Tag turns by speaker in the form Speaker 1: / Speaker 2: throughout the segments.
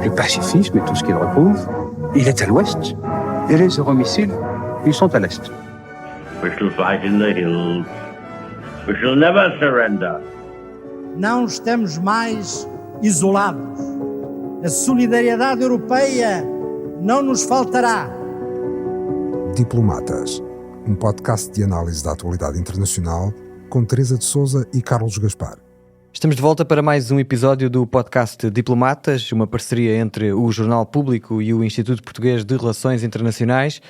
Speaker 1: Le pacifisme et tout ce qu'il recouvre, il est à l'ouest. Et les euromissiles, ils sont à l'est.
Speaker 2: We shall fight in the hills. We shall never surrender.
Speaker 3: Não estamos mais isolados. A solidariedade europeia não nos faltará.
Speaker 4: Diplomatas, um podcast de análise da atualidade internacional com Teresa de Sousa e Carlos Gaspar.
Speaker 5: Estamos de volta para mais um episódio do podcast Diplomatas, uma parceria entre o Jornal Público e o Instituto Português de Relações Internacionais.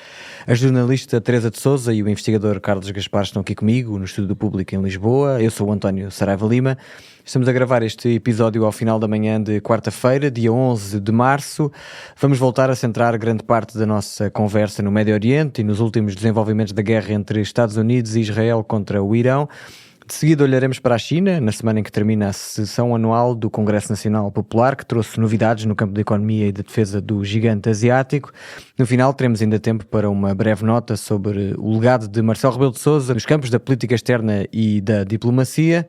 Speaker 5: A jornalista Teresa de Sousa e o investigador Carlos Gaspar estão aqui comigo no Estúdio do Público em Lisboa. Eu sou o António Saraiva Lima. Estamos a gravar este episódio ao final da manhã de quarta-feira, dia 11 de março. Vamos voltar a centrar grande parte da nossa conversa no Médio Oriente e nos últimos desenvolvimentos da guerra entre Estados Unidos e Israel contra o Irão. De seguida olharemos para a China, na semana em que termina a sessão anual do Congresso Nacional Popular, que trouxe novidades no campo da economia e da defesa do gigante asiático. No final teremos ainda tempo para uma breve nota sobre o legado de Marcelo Rebelo de Sousa nos campos da política externa e da diplomacia.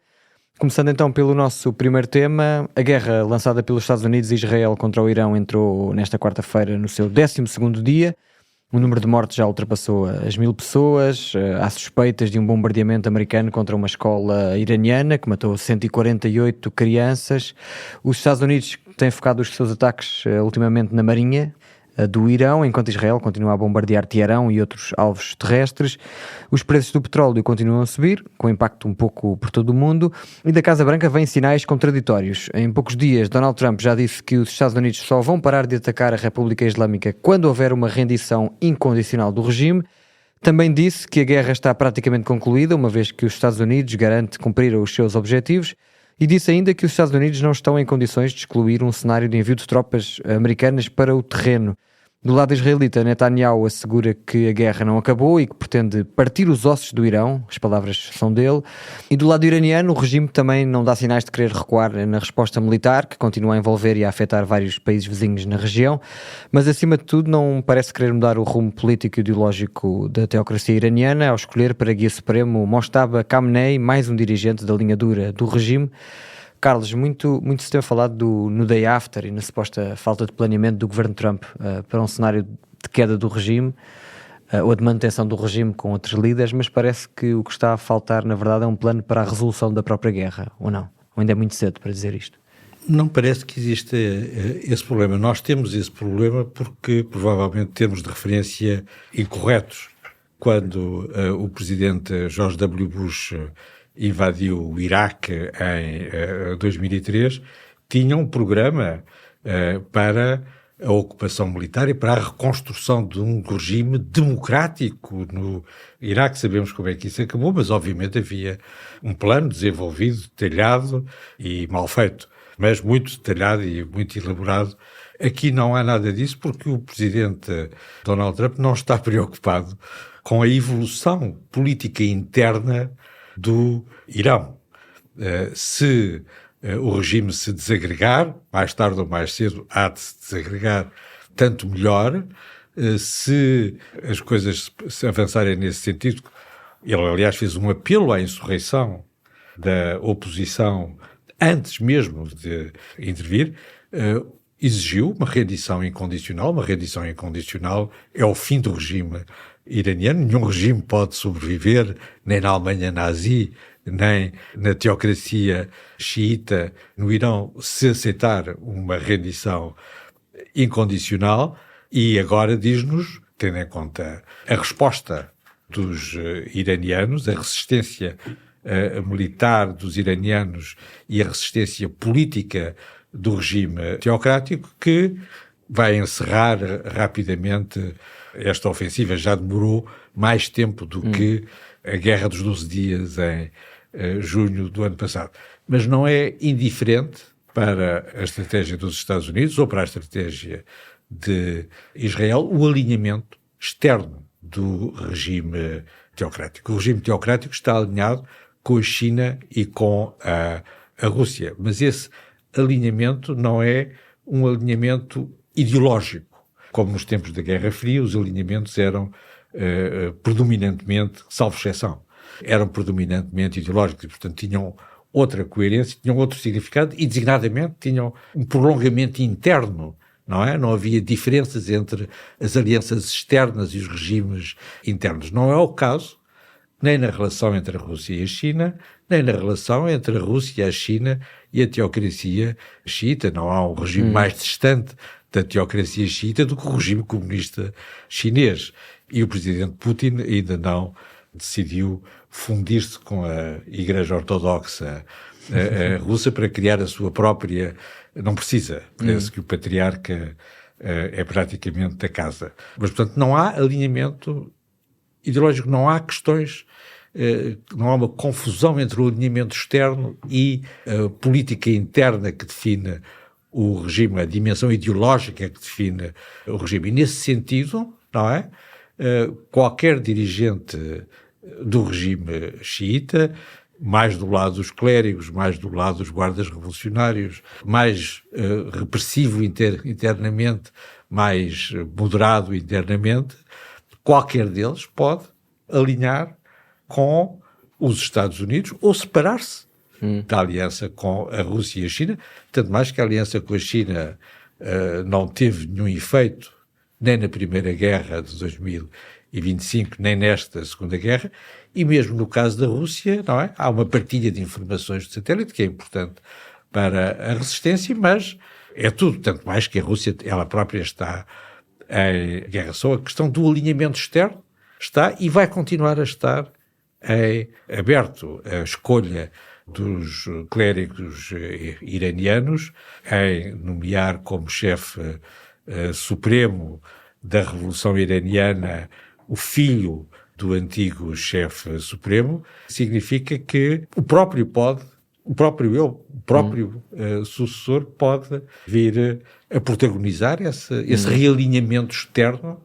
Speaker 5: Começando então pelo nosso primeiro tema, a guerra lançada pelos Estados Unidos e Israel contra o Irão entrou nesta quarta-feira no seu 12º dia. O número de mortes já ultrapassou as 1000 pessoas. Há suspeitas de um bombardeamento americano contra uma escola iraniana que matou 148 crianças. Os Estados Unidos têm focado os seus ataques ultimamente na marinha do Irão, enquanto Israel continua a bombardear Teherão e outros alvos terrestres. Os preços do petróleo continuam a subir, com impacto um pouco por todo o mundo, e da Casa Branca vêm sinais contraditórios. Em poucos dias, Donald Trump já disse que os Estados Unidos só vão parar de atacar a República Islâmica quando houver uma rendição incondicional do regime. Também disse que a guerra está praticamente concluída, uma vez que os Estados Unidos garantem cumprir os seus objetivos, e disse ainda que os Estados Unidos não estão em condições de excluir um cenário de envio de tropas americanas para o terreno. Do lado israelita, Netanyahu assegura que a guerra não acabou e que pretende partir os ossos do Irão, as palavras são dele. E do lado iraniano, o regime também não dá sinais de querer recuar na resposta militar, que continua a envolver e a afetar vários países vizinhos na região, mas acima de tudo não parece querer mudar o rumo político e ideológico da teocracia iraniana ao escolher para guia supremo Mojtaba Khamenei, mais um dirigente da linha dura do regime. Carlos, muito se tem falado no day after e na suposta falta de planeamento do governo Trump para um cenário de queda do regime ou de manutenção do regime com outros líderes, mas parece que o que está a faltar, na verdade, é um plano para a resolução da própria guerra, ou não? Ou ainda é muito cedo para dizer isto?
Speaker 6: Não parece que exista esse problema. Nós temos esse problema porque, provavelmente, temos de referência incorretos. Quando o presidente George W. Bush invadiu o Iraque em 2003, tinha um programa para a ocupação militar e para a reconstrução de um regime democrático no Iraque. Sabemos como é que isso acabou, mas obviamente havia um plano desenvolvido, detalhado e mal feito, mas muito detalhado e muito elaborado. Aqui não há nada disso porque o presidente Donald Trump não está preocupado com a evolução política interna do Irão. Se o regime se desagregar, mais tarde ou mais cedo há de se desagregar, tanto melhor. Se as coisas se avançarem nesse sentido, ele aliás fez um apelo à insurreição da oposição antes mesmo de intervir, exigiu uma rendição incondicional. Uma rendição incondicional é o fim do regime iraniano. Nenhum regime pode sobreviver, nem na Alemanha nazi, nem na teocracia xiita no Irão, se aceitar uma rendição incondicional. E agora diz-nos, tendo em conta a resposta dos iranianos, a resistência militar dos iranianos e a resistência política do regime teocrático, que vai encerrar rapidamente esta ofensiva. Já demorou mais tempo do que a Guerra dos 12 Dias em junho do ano passado. Mas não é indiferente para a estratégia dos Estados Unidos ou para a estratégia de Israel o alinhamento externo do regime teocrático. O regime teocrático está alinhado com a China e com a Rússia, mas esse alinhamento não é um alinhamento ideológico. Como nos tempos da Guerra Fria, os alinhamentos eram predominantemente, salvo exceção, eram predominantemente ideológicos e, portanto, tinham outra coerência, tinham outro significado e, designadamente, tinham um prolongamento interno, não é? Não havia diferenças entre as alianças externas e os regimes internos. Não é o caso nem na relação entre a Rússia e a China, nem na relação entre a Rússia, a China e a teocracia xiita. Não há um regime mais distante da teocracia xiita do que o regime comunista chinês. E o presidente Putin ainda não decidiu fundir-se com a Igreja Ortodoxa russa para criar a sua própria... Não precisa, parece que o patriarca é praticamente da casa. Mas, portanto, não há alinhamento ideológico, não há questões, não há uma confusão entre o alinhamento externo e a política interna que define o regime, a dimensão ideológica que define o regime. E, nesse sentido, não é? Qualquer dirigente do regime xiita, mais do lado dos clérigos, mais do lado dos guardas revolucionários, mais repressivo internamente, mais moderado internamente, qualquer deles pode alinhar com os Estados Unidos ou separar-se da aliança com a Rússia e a China, tanto mais que a aliança com a China não teve nenhum efeito nem na Primeira Guerra de 2025, nem nesta Segunda Guerra, e mesmo no caso da Rússia, não é? Há uma partilha de informações de satélite que é importante para a resistência, mas é tudo, tanto mais que a Rússia, ela própria está em guerra. Só a questão do alinhamento externo está e vai continuar a estar aberto. A escolha dos clérigos iranianos em nomear como chefe supremo da Revolução Iraniana o filho do antigo chefe supremo, significa que o próprio sucessor pode vir a protagonizar esse realinhamento externo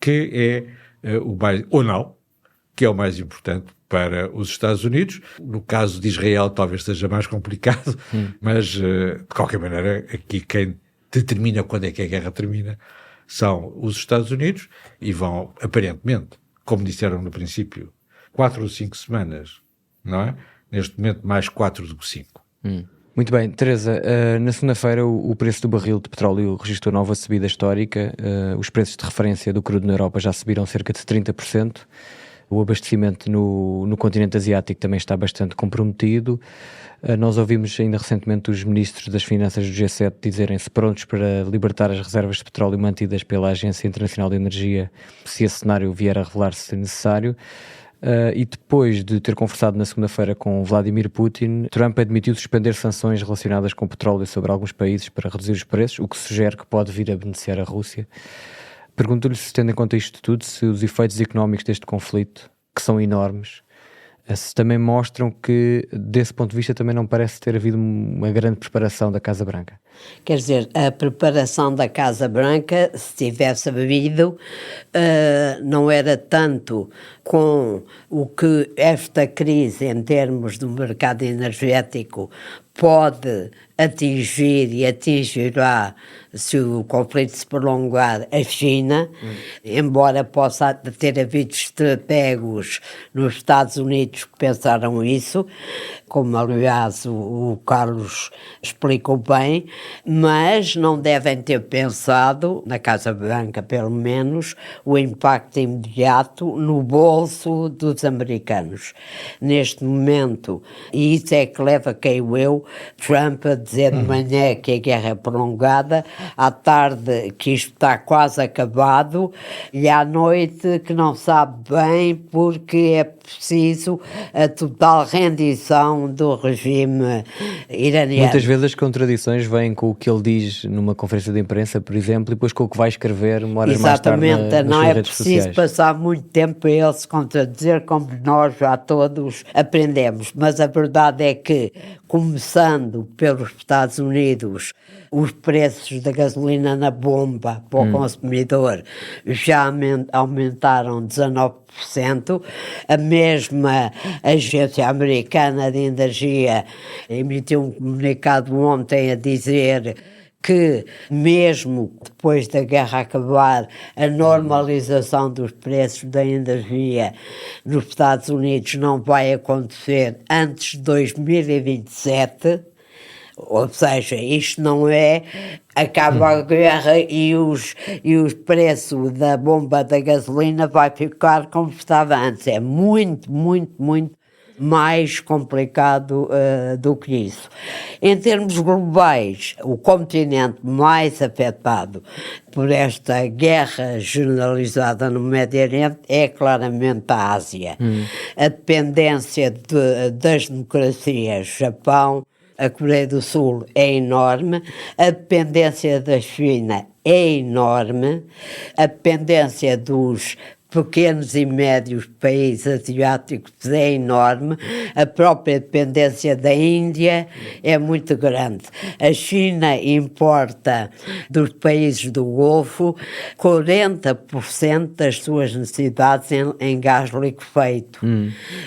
Speaker 6: que é o mais, ou não, que é o mais importante para os Estados Unidos. No caso de Israel talvez seja mais complicado, mas de qualquer maneira aqui quem determina quando é que a guerra termina são os Estados Unidos e vão, aparentemente, como disseram no princípio, 4 ou 5 semanas, não é? Neste momento mais 4 do que 5.
Speaker 5: Muito bem, Teresa, na segunda-feira o preço do barril de petróleo registrou nova subida histórica, os preços de referência do crudo na Europa já subiram cerca de 30%, o abastecimento no continente asiático também está bastante comprometido. Nós ouvimos ainda recentemente os ministros das Finanças do G7 dizerem-se prontos para libertar as reservas de petróleo mantidas pela Agência Internacional de Energia, se esse cenário vier a revelar-se necessário. E depois de ter conversado na segunda-feira com Vladimir Putin, Trump admitiu suspender sanções relacionadas com petróleo sobre alguns países para reduzir os preços, o que sugere que pode vir a beneficiar a Rússia. Pergunto-lhe, se tendo em conta isto tudo, se os efeitos económicos deste conflito, que são enormes, se também mostram que, desse ponto de vista, também não parece ter havido uma grande preparação da Casa Branca.
Speaker 7: Quer dizer, a preparação da Casa Branca, se tivesse havido, não era tanto com o que esta crise, em termos do mercado energético, pode atingir e atingirá, se o conflito se prolongar, a China, embora possa ter havido estrategos nos Estados Unidos que pensaram isso, como aliás o Carlos explicou bem, mas não devem ter pensado, na Casa Branca pelo menos, o impacto imediato no bolso dos americanos. Neste momento, e isso é que leva, creio eu, Trump a dizer de manhã que a guerra é prolongada, à tarde que isto está quase acabado, e à noite que não sabe bem porque é preciso a total rendição do regime iraniano.
Speaker 5: Muitas vezes as contradições vêm com o que ele diz numa conferência de imprensa, por exemplo, e depois com o que vai escrever horas mais tarde nas suas redes sociais.
Speaker 7: Não é preciso passar muito tempo a ele se contradizer, como nós já todos aprendemos, mas a verdade é que, começando pelos Estados Unidos, os preços da gasolina na bomba para o consumidor já aumentaram 19%. A mesma Agência Americana de Energia emitiu um comunicado ontem a dizer que, mesmo depois da guerra acabar, a normalização dos preços da energia nos Estados Unidos não vai acontecer antes de 2027, ou seja, isto não é acaba a guerra e os preços da bomba da gasolina vai ficar como estava antes. É muito mais complicado do que isso. Em termos globais, o continente mais afetado por esta guerra generalizada no Médio Oriente é claramente a Ásia. A dependência das democracias, Japão, a Coreia do Sul, é enorme, a dependência da China é enorme, a dependência dos pequenos e médios países asiáticos é enorme, a própria dependência da Índia é muito grande. A China importa dos países do Golfo 40% das suas necessidades em gás liquefeito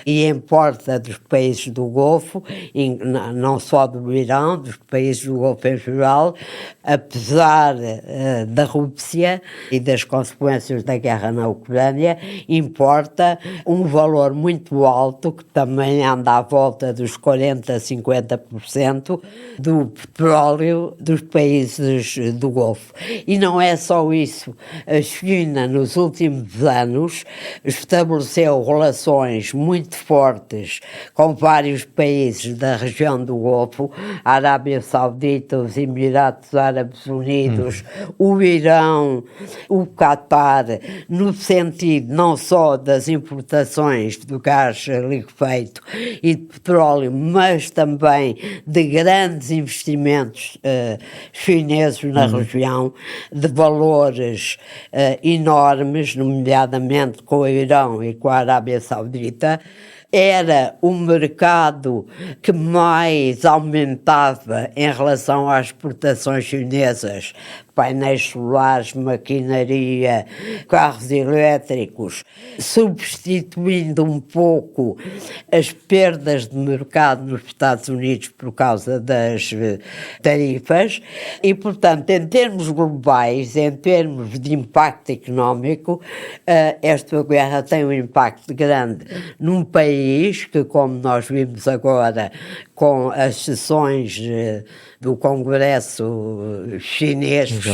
Speaker 7: e importa dos países do Golfo, não só do Irão, dos países do Golfo em geral, apesar da Rússia e das consequências da guerra na Ucrânia, importa um valor muito alto, que também anda à volta dos 40% a 50% do petróleo dos países do Golfo. E não é só isso. A China, nos últimos anos, estabeleceu relações muito fortes com vários países da região do Golfo, a Arábia Saudita, os Emirados Árabes Unidos, o Irão, o Catar, no sentido não só das importações do gás liquefeito e de petróleo, mas também de grandes investimentos chineses na região, de valores enormes, nomeadamente com o Irão e com a Arábia Saudita. Era o mercado que mais aumentava em relação às exportações chinesas, painéis solares, maquinaria, carros elétricos, substituindo um pouco as perdas de mercado nos Estados Unidos por causa das tarifas e, portanto, em termos globais, em termos de impacto económico, esta guerra tem um impacto grande num país que, como nós vimos agora com as sessões do Congresso chinês que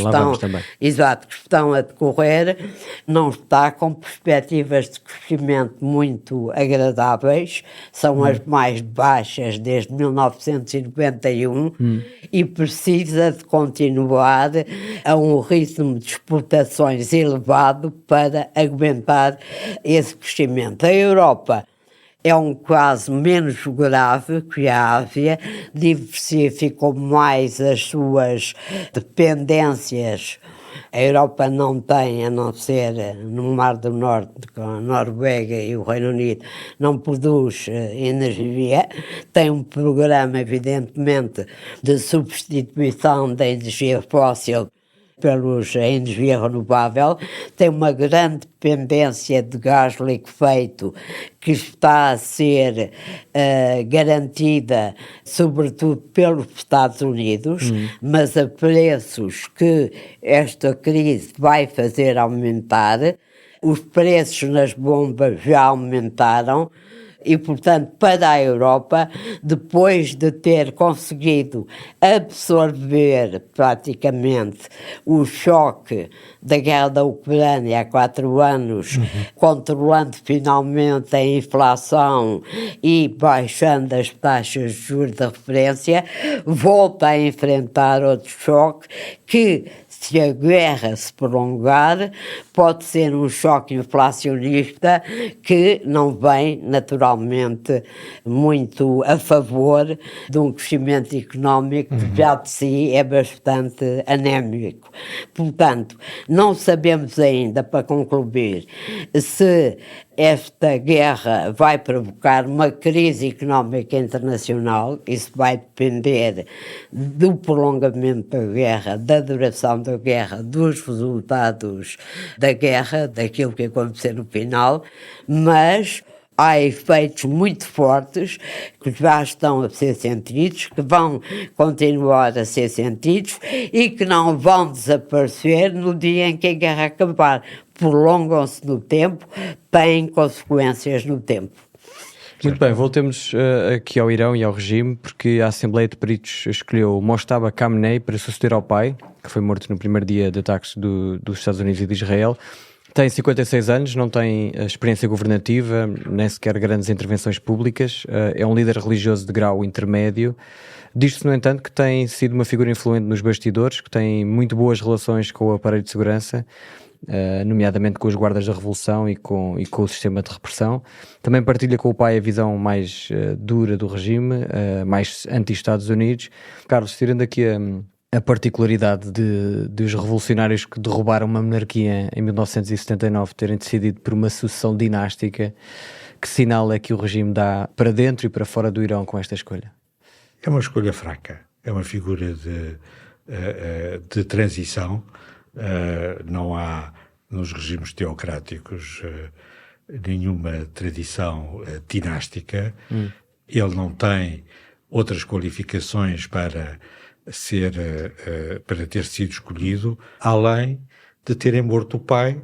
Speaker 7: estão a decorrer, não está com perspectivas de crescimento muito agradáveis, são as mais baixas desde 1991 e precisa de continuar a um ritmo de exportações elevado para aguentar esse crescimento. A Europa é um caso menos grave que a Ásia, diversificou mais as suas dependências. A Europa não tem, a não ser no Mar do Norte, com a Noruega e o Reino Unido, não produz energia. Tem um programa, evidentemente, de substituição da energia fóssil pela energia renovável, tem uma grande dependência de gás liquefeito que está a ser garantida, sobretudo pelos Estados Unidos, mas a preços que esta crise vai fazer aumentar. Os preços nas bombas já aumentaram. E, portanto, para a Europa, depois de ter conseguido absorver praticamente o choque da guerra da Ucrânia há 4 anos, controlando finalmente a inflação e baixando as taxas de juros de referência, volta a enfrentar outro choque que, se a guerra se prolongar, pode ser um choque inflacionista que não vem, naturalmente, muito a favor de um crescimento económico que já de si é bastante anémico. Portanto, não sabemos ainda, para concluir, se esta guerra vai provocar uma crise económica internacional. Isso vai depender do prolongamento da guerra, da duração da guerra, dos resultados da guerra, daquilo que acontecer no final, mas há efeitos muito fortes que já estão a ser sentidos, que vão continuar a ser sentidos e que não vão desaparecer no dia em que a guerra acabar. Prolongam-se no tempo, têm consequências no tempo.
Speaker 5: Muito bem, voltemos aqui ao Irão e ao regime, porque a Assembleia de Peritos escolheu Mojtaba Khamenei para suceder ao pai, que foi morto no primeiro dia de ataques dos Estados Unidos e de Israel. Tem 56 anos, não tem experiência governativa, nem sequer grandes intervenções públicas, é um líder religioso de grau intermédio. Diz-se, no entanto, que tem sido uma figura influente nos bastidores, que tem muito boas relações com o aparelho de segurança, nomeadamente com os guardas da Revolução e com o sistema de repressão. Também partilha com o pai a visão mais dura do regime, mais anti-Estados Unidos. Carlos, tirando aqui a particularidade dos revolucionários que derrubaram uma monarquia em 1979 terem decidido por uma sucessão dinástica, que sinal é que o regime dá para dentro e para fora do Irão com esta escolha?
Speaker 6: É uma escolha fraca, é uma figura de transição. Não há nos regimes teocráticos nenhuma tradição dinástica. Ele não tem outras qualificações para ter sido escolhido, além de terem morto o pai,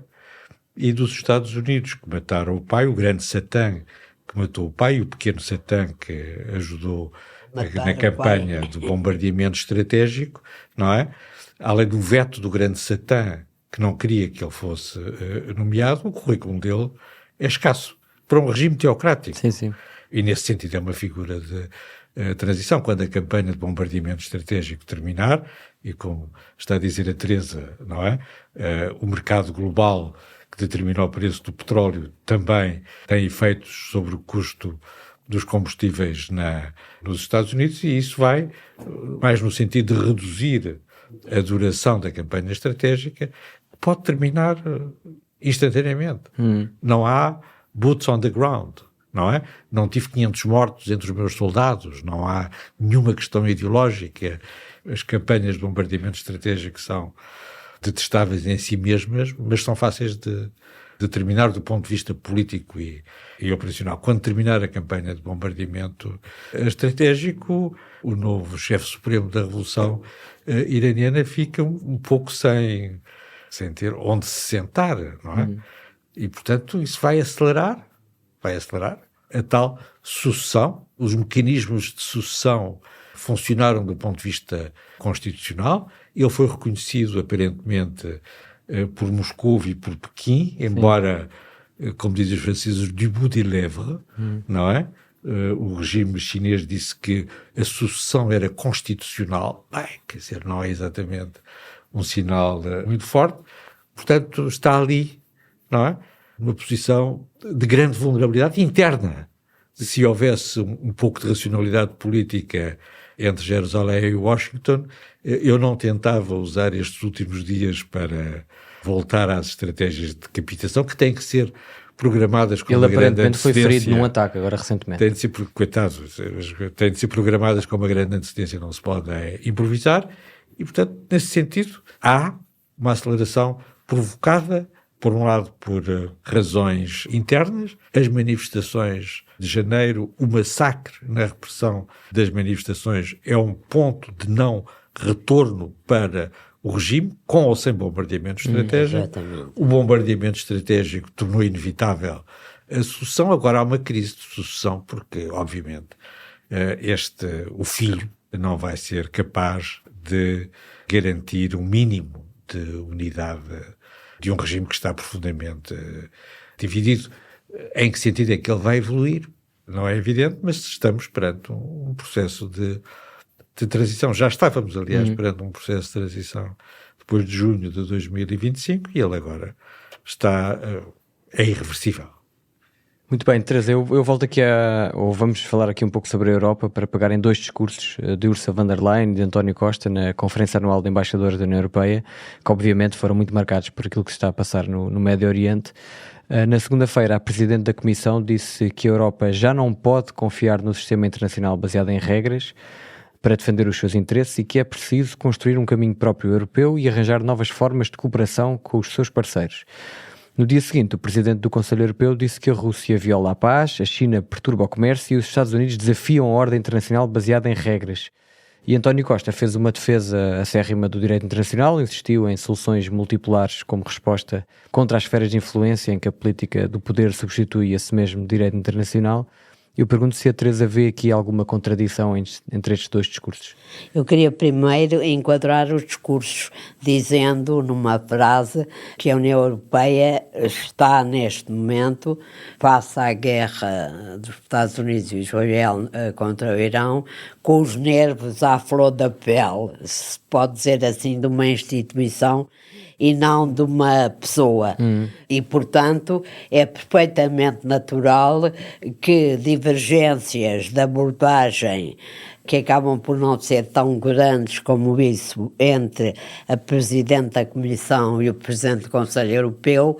Speaker 6: e dos Estados Unidos, que mataram o pai, o grande Satã que matou o pai, e o pequeno Satã que ajudou na campanha do bombardeamento estratégico, não é? Além do veto do grande Satã, que não queria que ele fosse nomeado, o currículo dele é escasso para um regime teocrático.
Speaker 5: Sim, sim.
Speaker 6: E nesse sentido é uma figura de transição. Quando a campanha de bombardeamento estratégico terminar, e como está a dizer a Teresa, não é? O mercado global que determina o preço do petróleo também tem efeitos sobre o custo dos combustíveis nos Estados Unidos, e isso vai mais no sentido de reduzir a duração da campanha estratégica, que pode terminar instantaneamente. Não há boots on the ground, não é? Não tive 500 mortos entre os meus soldados, não há nenhuma questão ideológica. As campanhas de bombardeamento estratégico são detestáveis em si mesmas, mas são fáceis de terminar do ponto de vista político e operacional. Quando terminar a campanha de bombardeamento estratégico, o novo chefe supremo da Revolução iraniana fica um pouco sem ter onde se sentar, não é? E, portanto, isso vai acelerar a tal sucessão. Os mecanismos de sucessão funcionaram do ponto de vista constitucional. Ele foi reconhecido, aparentemente, por Moscou e por Pequim, embora, como dizem os franceses, du bout des lèvres, não é? O regime chinês disse que a sucessão era constitucional. Bem, quer dizer, não é exatamente um sinal muito forte. Portanto, está ali, não é? Numa posição de grande vulnerabilidade interna. Se houvesse um pouco de racionalidade política entre Jerusalém e Washington, eu não tentava usar estes últimos dias para voltar às estratégias de decapitação, que têm que ser programadas com uma grande antecedência. Ele aparentemente foi ferido
Speaker 5: num ataque agora recentemente.
Speaker 6: Têm de ser, coitados, têm de ser programadas com uma grande antecedência, não se pode improvisar, e, portanto, nesse sentido, há uma aceleração provocada, por um lado, por razões internas, as manifestações de janeiro, o massacre na repressão das manifestações é um ponto de não retorno para o regime, com ou sem bombardeamento estratégico. O bombardeamento estratégico tornou inevitável a sucessão. Agora há uma crise de sucessão, porque, obviamente, o filho não vai ser capaz de garantir um mínimo de unidade de um regime que está profundamente dividido. Em que sentido é que ele vai evoluir? Não é evidente, mas estamos perante um processo de transição. Já estávamos, aliás, perante um processo de transição depois de junho de 2025 e ele agora é irreversível.
Speaker 5: Muito bem, Teresa, eu volto aqui ou vamos falar aqui um pouco sobre a Europa para pegar em dois discursos de Ursula von der Leyen e de António Costa na Conferência Anual de Embaixadores da União Europeia, que obviamente foram muito marcados por aquilo que se está a passar no Médio Oriente. Na segunda-feira, a Presidente da Comissão disse que a Europa já não pode confiar no sistema internacional baseado em regras para defender os seus interesses e que é preciso construir um caminho próprio europeu e arranjar novas formas de cooperação com os seus parceiros. No dia seguinte, o presidente do Conselho Europeu disse que a Rússia viola a paz, a China perturba o comércio e os Estados Unidos desafiam a ordem internacional baseada em regras. E António Costa fez uma defesa acérrima do direito internacional, insistiu em soluções multipolares como resposta contra as esferas de influência em que a política do poder substitui esse mesmo direito internacional. Eu pergunto se a Teresa vê aqui alguma contradição entre estes dois discursos.
Speaker 7: Eu queria primeiro enquadrar os discursos, dizendo numa frase que a União Europeia está neste momento, face à guerra dos Estados Unidos e Israel contra o Irão, com os nervos à flor da pele, se pode dizer assim, de uma instituição e não de uma pessoa. E, portanto, é perfeitamente natural que divergências de abordagem que acabam por não ser tão grandes como isso entre a Presidente da Comissão e o Presidente do Conselho Europeu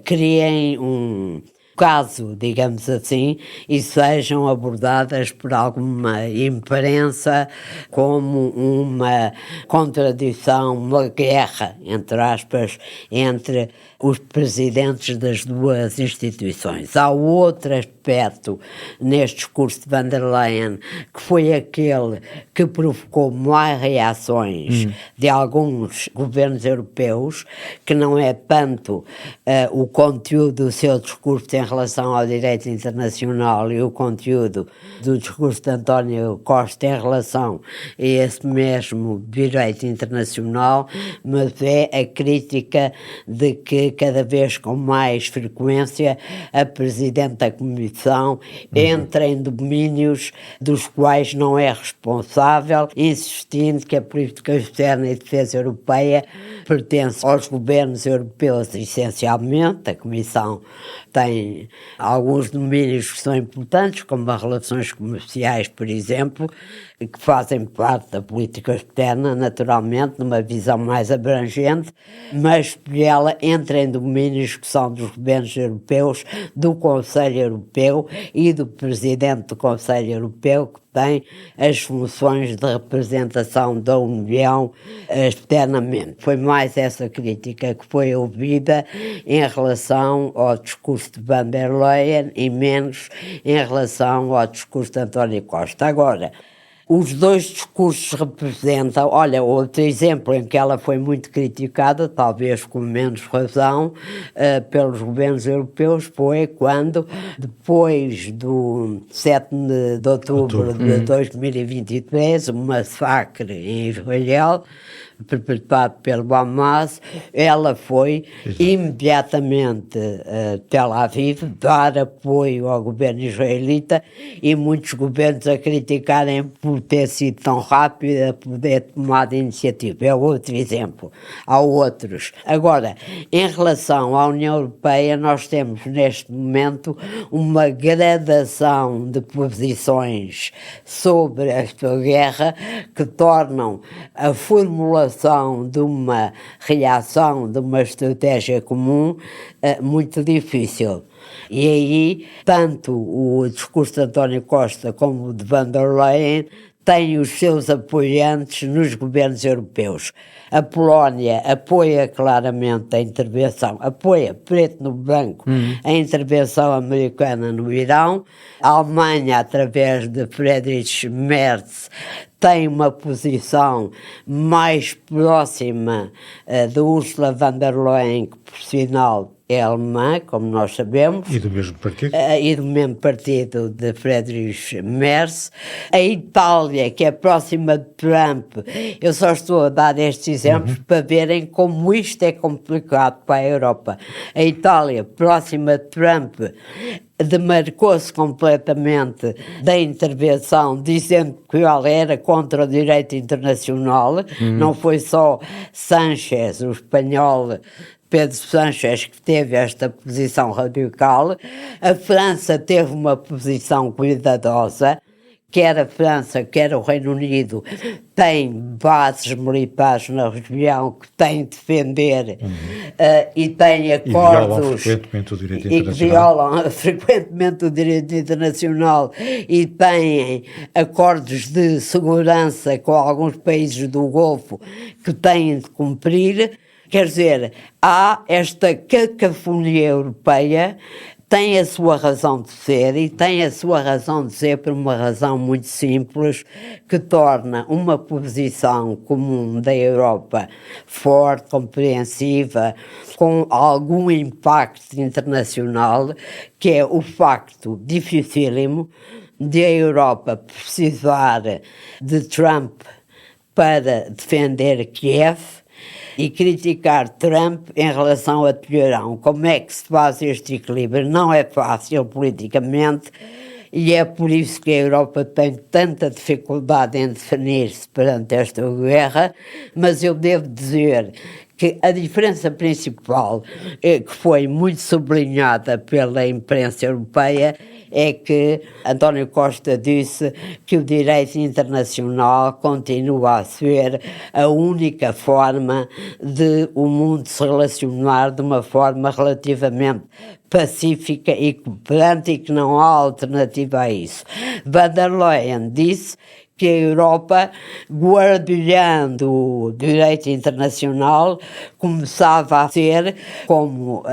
Speaker 7: criem um caso, digamos assim, e sejam abordadas por alguma imprensa como uma contradição, uma guerra, entre aspas, entre os presidentes das duas instituições. Há outro aspecto neste discurso de van der Leyen que foi aquele que provocou mais reações de alguns governos europeus, que não é tanto o conteúdo do seu discurso em relação ao direito internacional e o conteúdo do discurso de António Costa em relação a esse mesmo direito internacional, mas é a crítica de que cada vez com mais frequência a Presidente da Comissão entra em domínios dos quais não é responsável, insistindo que a política externa e defesa europeia pertence aos governos europeus essencialmente. A Comissão tem alguns domínios que são importantes, como as relações comerciais, por exemplo, que fazem parte da política externa, naturalmente, numa visão mais abrangente, mas ela entra em domínios que são dos governos europeus, do Conselho Europeu e do Presidente do Conselho Europeu, que tem as funções de representação da União externamente. Foi mais essa crítica que foi ouvida em relação ao discurso de van der Leyen e menos em relação ao discurso de António Costa. Agora, os dois discursos representam, olha, outro exemplo em que ela foi muito criticada, talvez com menos razão, pelos governos europeus, foi quando, depois do 7 de outubro de 2023, o massacre em Israel, perpetrado pelo Hamas, ela foi imediatamente a Tel Aviv dar apoio ao governo israelita e muitos governos a criticarem por ter sido tão rápido a poder tomar a iniciativa. É outro exemplo. Há outros. Agora, em relação à União Europeia, nós temos neste momento uma gradação de posições sobre esta guerra que tornam a formulação de uma reação, de uma estratégia comum, muito difícil. E aí, tanto o discurso de António Costa como o de van der Leyen têm os seus apoiantes nos governos europeus. A Polónia apoia claramente a intervenção, apoia preto no branco a intervenção americana no Irão. A Alemanha, através de Friedrich Merz, tem uma posição mais próxima de Ursula von der Leyen, que por sinal é alemã, como nós sabemos.
Speaker 6: E do mesmo partido.
Speaker 7: E do mesmo partido de Friedrich Merz. A Itália, que é próxima de Trump. Eu só estou a dar estes exemplos para verem como isto é complicado para a Europa. A Itália, próxima de Trump, demarcou-se completamente da intervenção, dizendo que ela era contra o direito internacional. Não foi só Sánchez, o espanhol Pedro Sánchez, que teve esta posição radical. A França teve uma posição cuidadosa. Quer a França, quer o Reino Unido, têm bases militares na região que têm de defender e têm acordos
Speaker 6: e violam
Speaker 7: frequentemente o direito internacional e têm acordos de segurança com alguns países do Golfo que têm de cumprir. Quer dizer, há esta cacofonia europeia, tem a sua razão de ser e tem a sua razão de ser por uma razão muito simples que torna uma posição comum da Europa forte, compreensiva, com algum impacto internacional, que é o facto dificílimo de a Europa precisar de Trump para defender Kiev e criticar Trump em relação a Teherão. Como é que se faz este equilíbrio? Não é fácil politicamente e é por isso que a Europa tem tanta dificuldade em definir-se perante esta guerra, mas eu devo dizer que a diferença principal, que foi muito sublinhada pela imprensa europeia, é que António Costa disse que o direito internacional continua a ser a única forma de o mundo se relacionar de uma forma relativamente pacífica e cooperante e que não há alternativa a isso. Van der Leyen disse que a Europa, guardiando o direito internacional, começava a ser, como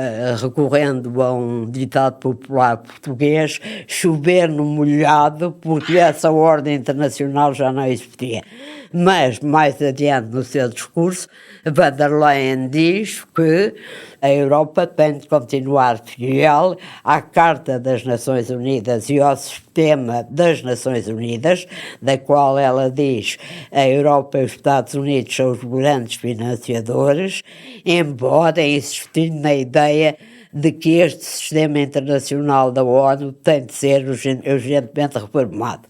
Speaker 7: recorrendo a um ditado popular português, chover no molhado, porque essa ordem internacional já não existia. Mas, mais adiante no seu discurso, Van der Leyen diz que a Europa tem de continuar fiel à Carta das Nações Unidas e ao sistema das Nações Unidas, da qual ela diz a Europa e os Estados Unidos são os grandes financiadores, embora insistindo na ideia de que este sistema internacional da ONU tem de ser urgentemente reformado.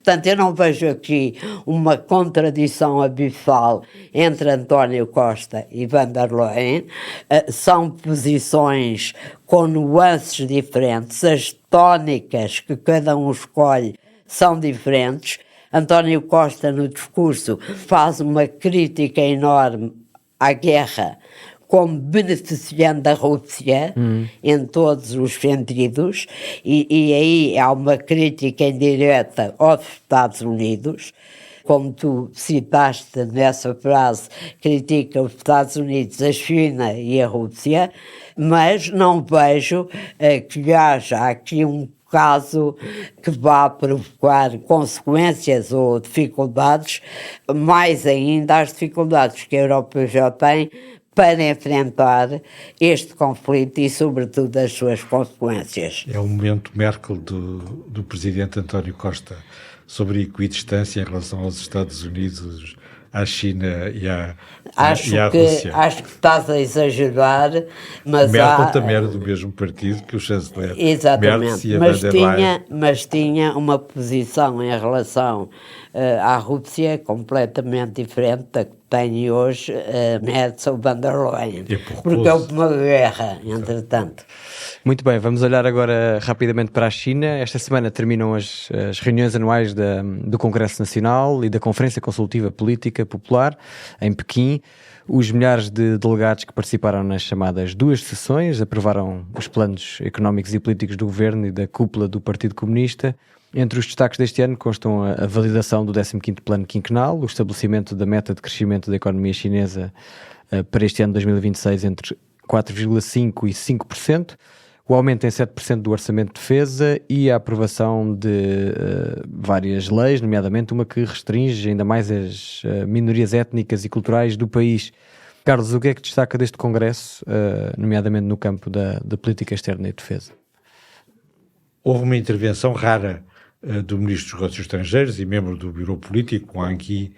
Speaker 7: Portanto, eu não vejo aqui uma contradição abissal entre António Costa e Van der Leyen. São posições com nuances diferentes, as tónicas que cada um escolhe são diferentes. António Costa, no discurso, faz uma crítica enorme à guerra como beneficiando da Rússia em todos os sentidos, e aí há uma crítica indireta aos Estados Unidos. Como tu citaste nessa frase, critica os Estados Unidos, a China e a Rússia, mas não vejo que haja aqui um caso que vá provocar consequências ou dificuldades, mais ainda as dificuldades que a Europa já tem para enfrentar este conflito e, sobretudo, as suas consequências.
Speaker 6: É o momento Merkel do presidente António Costa sobre a equidistância em relação aos Estados Unidos, à China e à Rússia.
Speaker 7: Acho que estás a exagerar, mas
Speaker 6: Merkel também era do mesmo partido que o chanceler.
Speaker 7: Exatamente, mas tinha uma posição em relação à Rússia completamente diferente da que tem hoje Merkel ou Van der Leyen, porque houve uma guerra, entretanto.
Speaker 5: Muito bem, vamos olhar agora rapidamente para a China. Esta semana terminam as reuniões anuais do Congresso Nacional e da Conferência Consultiva Política Popular em Pequim. Os milhares de delegados que participaram nas chamadas duas sessões aprovaram os planos económicos e políticos do governo e da cúpula do Partido Comunista. Entre os destaques deste ano constam a validação do 15º Plano Quinquenal, o estabelecimento da meta de crescimento da economia chinesa para este ano de 2026 entre 4,5% e 5%, o aumento em 7% do orçamento de defesa e a aprovação de várias leis, nomeadamente uma que restringe ainda mais as minorias étnicas e culturais do país. Carlos, o que é que destaca deste Congresso, nomeadamente no campo da política externa e de defesa?
Speaker 6: Houve uma intervenção rara do Ministro dos Negócios Estrangeiros e membro do Bureau Político, Wang Yi,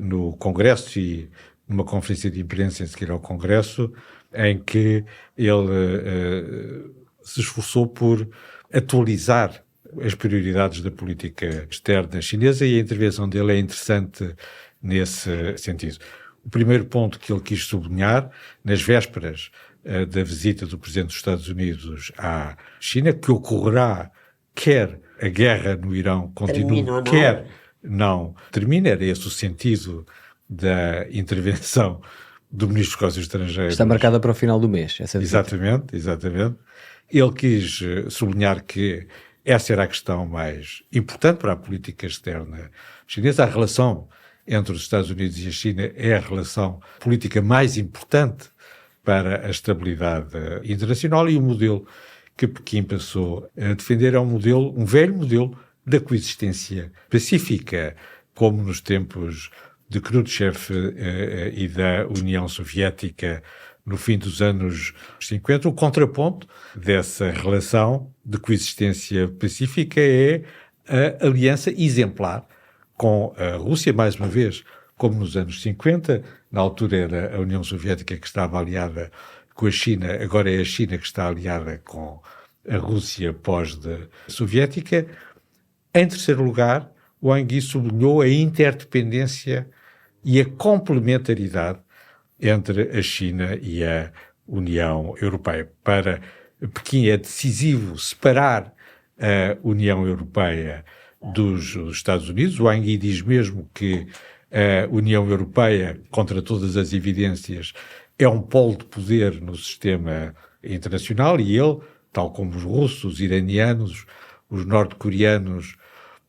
Speaker 6: no Congresso e numa conferência de imprensa em seguida ao Congresso, em que ele se esforçou por atualizar as prioridades da política externa chinesa, e a intervenção dele é interessante nesse sentido. O primeiro ponto que ele quis sublinhar, nas vésperas da visita do Presidente dos Estados Unidos à China, que ocorrerá quer a guerra no Irão continue, quer não termine, era esse o sentido da intervenção do Ministro dos Negócios Estrangeiros.
Speaker 5: Está marcada para o final do mês, essa visita.
Speaker 6: Exatamente. Ele quis sublinhar que essa era a questão mais importante para a política externa chinesa, a relação entre os Estados Unidos e a China é a relação política mais importante para a estabilidade internacional, e o modelo que Pequim passou a defender é um velho modelo da coexistência pacífica, como nos tempos de Khrushchev e da União Soviética no fim dos anos 50. O contraponto dessa relação de coexistência pacífica é a aliança exemplar com a Rússia, mais uma vez, como nos anos 50, na altura era a União Soviética que estava aliada com a China, agora é a China que está aliada com a Rússia pós-soviética. Em terceiro lugar, o Wang Yi sublinhou a interdependência e a complementaridade entre a China e a União Europeia. Para Pequim é decisivo separar a União Europeia dos Estados Unidos. O Wang Yi diz mesmo que a União Europeia, contra todas as evidências, é um polo de poder no sistema internacional, e ele, tal como os russos, os iranianos, os norte-coreanos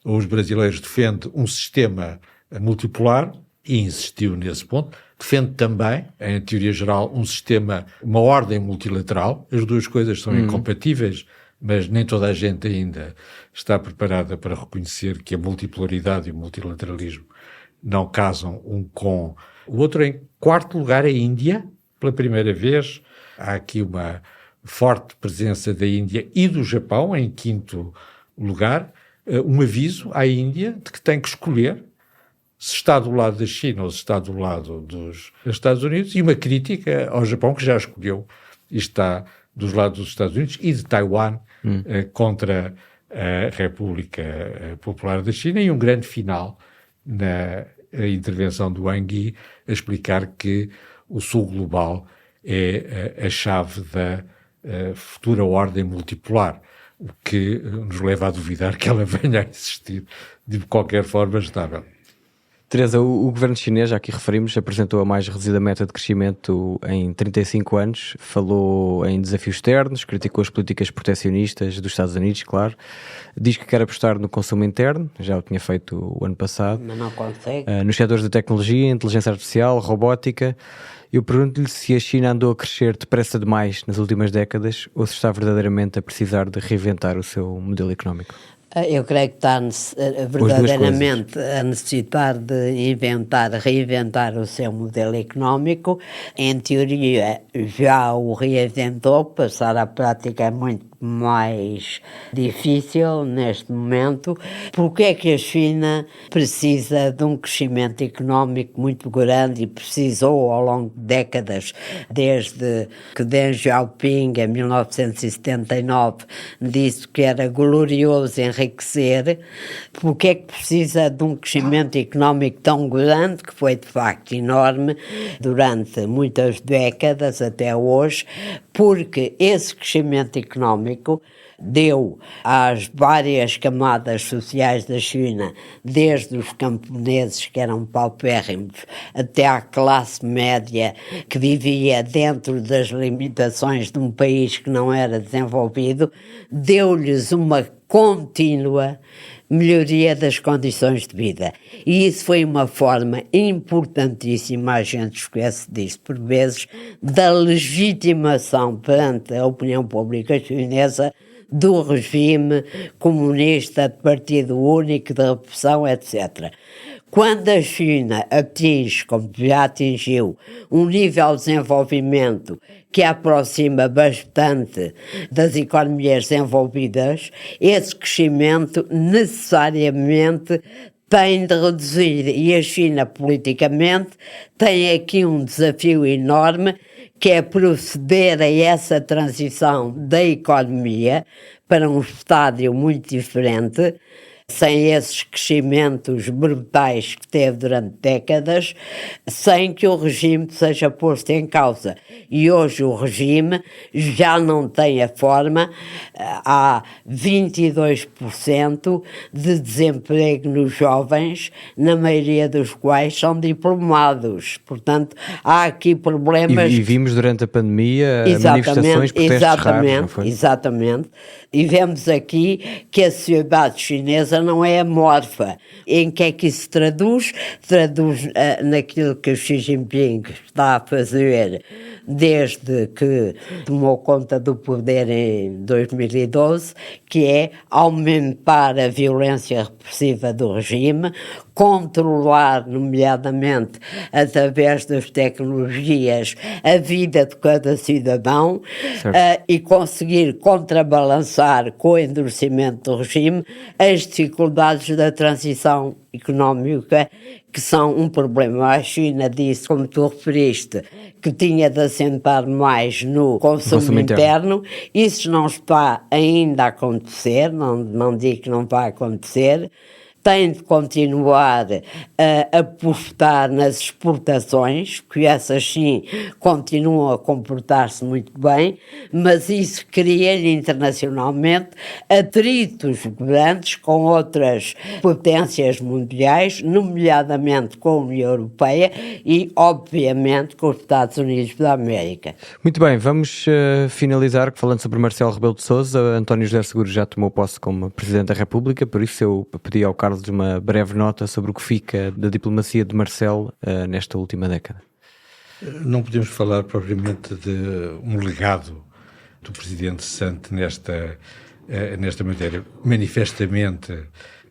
Speaker 6: ou os brasileiros, defende um sistema multipolar, e insistiu nesse ponto. Defende também, em teoria geral, uma ordem multilateral. As duas coisas são incompatíveis, mas nem toda a gente ainda está preparada para reconhecer que a multipolaridade e o multilateralismo não casam um com o outro. Em quarto lugar, a Índia. Pela primeira vez, há aqui uma forte presença da Índia e do Japão. Em quinto lugar, um aviso à Índia de que tem que escolher se está do lado da China ou se está do lado dos Estados Unidos, e uma crítica ao Japão, que já escolheu e está dos lados dos Estados Unidos e de Taiwan contra a República Popular da China, e um grande final na intervenção do Wang Yi a explicar que o Sul global é a chave da futura ordem multipolar, o que nos leva a duvidar que ela venha a existir de qualquer forma estável.
Speaker 5: Teresa, o governo chinês, já aqui referimos, apresentou a mais reduzida meta de crescimento em 35 anos, falou em desafios externos, criticou as políticas proteccionistas dos Estados Unidos, claro, diz que quer apostar no consumo interno, já o tinha feito o ano passado,
Speaker 7: Mas não consegue.
Speaker 5: Nos setores de tecnologia, inteligência artificial, robótica. Eu pergunto-lhe se a China andou a crescer depressa demais nas últimas décadas ou se está verdadeiramente a precisar de reinventar o seu modelo económico.
Speaker 7: Eu creio que está verdadeiramente a necessitar de reinventar o seu modelo económico. Em teoria, já o reinventou, passar à prática é muito mais difícil neste momento. Porque é que a China precisa de um crescimento económico muito grande e precisou ao longo de décadas, desde que Deng Xiaoping, em 1979, disse que era glorioso enriquecer? Porque é que precisa de um crescimento económico tão grande, que foi de facto enorme, durante muitas décadas até hoje? Porque esse crescimento económico deu às várias camadas sociais da China, desde os camponeses, que eram paupérrimos, até à classe média, que vivia dentro das limitações de um país que não era desenvolvido, deu-lhes uma contínua melhoria das condições de vida. E isso foi uma forma importantíssima, a gente esquece disso por vezes, da legitimação perante a opinião pública chinesa do regime comunista, de partido único, de repressão, etc. Quando a China atinge, como já atingiu, um nível de desenvolvimento que a aproxima bastante das economias desenvolvidas, esse crescimento necessariamente tem de reduzir. E a China, politicamente, tem aqui um desafio enorme, que é proceder a essa transição da economia para um estádio muito diferente, sem esses crescimentos brutais que teve durante décadas, sem que o regime seja posto em causa. E hoje o regime já não tem a forma. Há 22% de desemprego nos jovens, na maioria dos quais são diplomados. Portanto, há aqui problemas...
Speaker 5: E vimos durante a pandemia manifestações, protestos raros, não foi?
Speaker 7: Exatamente. E vemos aqui que a sociedade chinesa já não é amorfa. Em que é que isso traduz? Traduz naquilo que o Xi Jinping está a fazer desde que tomou conta do poder em 2012, que é aumentar a violência repressiva do regime, controlar, nomeadamente através das tecnologias, a vida de cada cidadão e conseguir contrabalançar com o endurecimento do regime as dificuldades da transição económica, que são um problema. A China disse, como tu referiste, que tinha de assentar mais no consumo interno. Isso não está ainda a acontecer, não digo que não vai acontecer. Tem de continuar a apostar nas exportações, que essas sim continuam a comportar-se muito bem, mas isso cria internacionalmente atritos grandes com outras potências mundiais, nomeadamente com a União Europeia e, obviamente, com os Estados Unidos da América.
Speaker 5: Muito bem, vamos finalizar falando sobre Marcelo Rebelo de Sousa. António José Seguro já tomou posse como Presidente da República, por isso eu pedi ao Carlos uma breve nota sobre o que fica da diplomacia de Marcelo nesta última década.
Speaker 6: Não podemos falar propriamente de um legado do Presidente Santos nesta matéria. Manifestamente,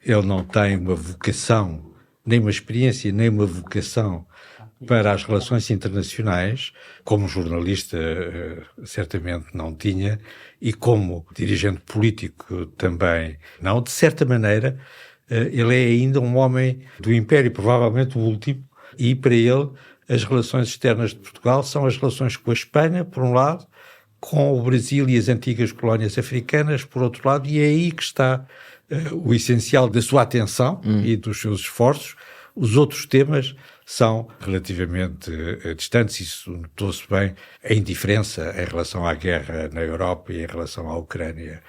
Speaker 6: ele não tem uma vocação, nem uma experiência, nem uma vocação para as relações internacionais, como jornalista certamente não tinha, e como dirigente político também não. De certa maneira, ele é ainda um homem do Império, provavelmente o último, e para ele as relações externas de Portugal são as relações com a Espanha, por um lado, com o Brasil e as antigas colónias africanas, por outro lado, e é aí que está o essencial da sua atenção e dos seus esforços. Os outros temas são relativamente distantes, isso notou-se bem, a indiferença em relação à guerra na Europa e em relação à Ucrânia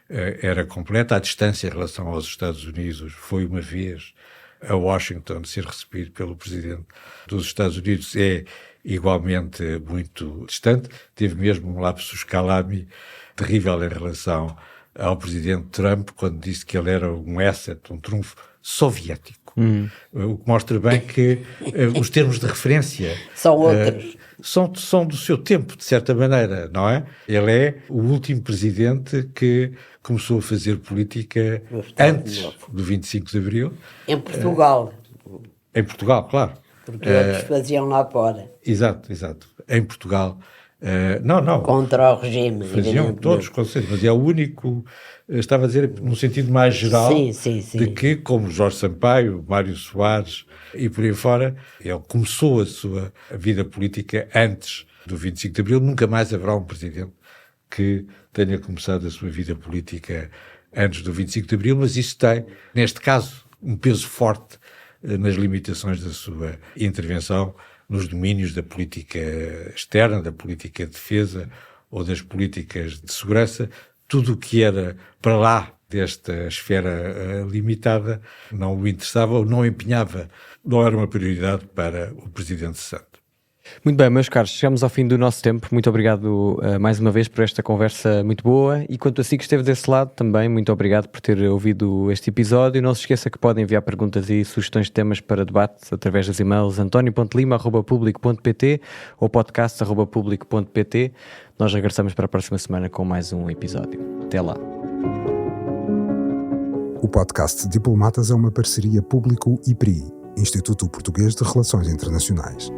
Speaker 6: era completa. A distância em relação aos Estados Unidos foi uma vez a Washington ser recebido pelo Presidente dos Estados Unidos é igualmente muito distante. Teve mesmo um lapsus calami terrível em relação ao Presidente Trump, quando disse que ele era um asset, um trunfo soviético. O que mostra bem que os termos de referência
Speaker 7: são outros.
Speaker 6: São do seu tempo, de certa maneira, não é? Ele é o último presidente que começou a fazer política antes do 25 de Abril.
Speaker 7: Em Portugal.
Speaker 6: Em Portugal, claro.
Speaker 7: Porque outros faziam lá fora.
Speaker 6: Exato. Em Portugal. Não.
Speaker 7: Contra o regime.
Speaker 6: Faziam todos, com certeza, mas é o único, estava a dizer, num sentido mais geral,
Speaker 7: sim.
Speaker 6: de que, como Jorge Sampaio, Mário Soares e por aí fora, ele começou a sua vida política antes do 25 de Abril. Nunca mais haverá um presidente que tenha começado a sua vida política antes do 25 de Abril, mas isso tem, neste caso, um peso forte nas limitações da sua intervenção nos domínios da política externa, da política de defesa ou das políticas de segurança. Tudo o que era para lá desta esfera limitada não o interessava ou não empenhava, não era uma prioridade para o Presidente Santos.
Speaker 5: Muito bem, meus caros, chegamos ao fim do nosso tempo. Muito obrigado mais uma vez por esta conversa muito boa, e quanto a si que esteve desse lado também, muito obrigado por ter ouvido este episódio. Não se esqueça que podem enviar perguntas e sugestões de temas para debate através dos e-mails antonio.lima@publico.pt ou podcast@publico.pt. Nós regressamos para a próxima semana com mais um episódio. Até lá.
Speaker 4: O podcast Diplomatas é uma parceria Público-IPRI, Instituto Português de Relações Internacionais.